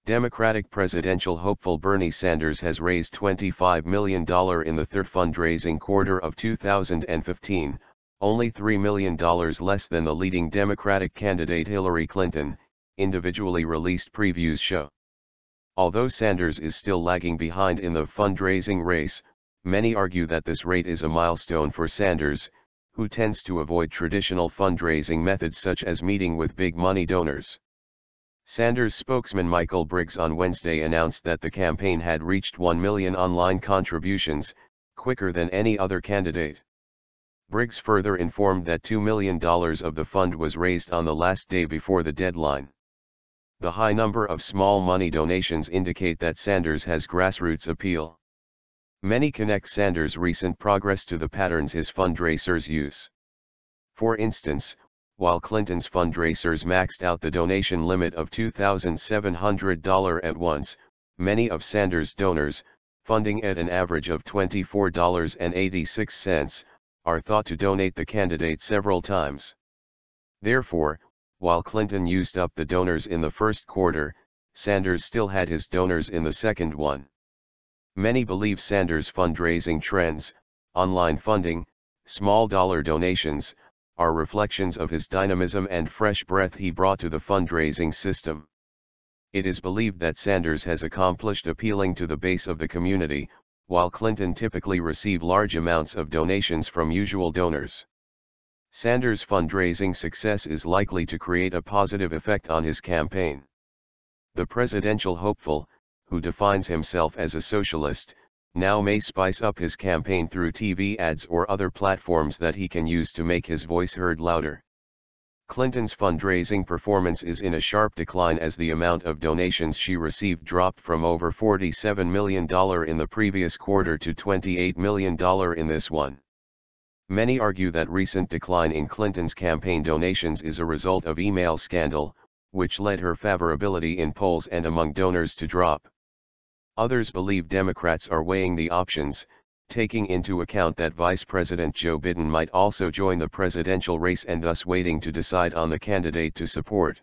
Democratic presidential hopeful Bernie Sanders has raised $25 million in the third fundraising quarter of 2015, only $3 million less than the leading Democratic candidate Hillary Clinton, individually released previews show. Although Sanders is still lagging behind in the fundraising race, many argue that this rate is a milestone for Sanders, who tends to avoid traditional fundraising methods such as meeting with big money donors. Sanders spokesman Michael Briggs on Wednesday announced that the campaign had reached 1 million online contributions, quicker than any other candidate. Briggs further informed that $2 million of the fund was raised on the last day before the deadline. The high number of small money donations indicate that Sanders has grassroots appeal. Many connect Sanders' recent progress to the patterns his fundraisers use. For instance, while Clinton's fundraisers maxed out the donation limit of $2,700 at once, many of Sanders' donors, funding at an average of $24.86, are thought to donate the candidate several times. Therefore, while Clinton used up the donors in the first quarter, Sanders still had his donors in the second one. Many believe Sanders' fundraising trends, online funding, small dollar donations, are reflections of his dynamism and fresh breath he brought to the fundraising system. It is believed that Sanders has accomplished appealing to the base of the community, while Clinton typically received large amounts of donations from usual donors. Sanders' fundraising success is likely to create a positive effect on his campaign. The presidential hopeful, who defines himself as a socialist, now may spice up his campaign through TV ads or other platforms that he can use to make his voice heard louder. Clinton's fundraising performance is in a sharp decline as the amount of donations she received dropped from over $47 million in the previous quarter to $28 million in this one. Many argue that recent decline in Clinton's campaign donations is a result of email scandal, which led her favorability in polls and among donors to drop. Others believe Democrats are weighing the options, taking into account that Vice President Joe Biden might also join the presidential race and thus waiting to decide on the candidate to support.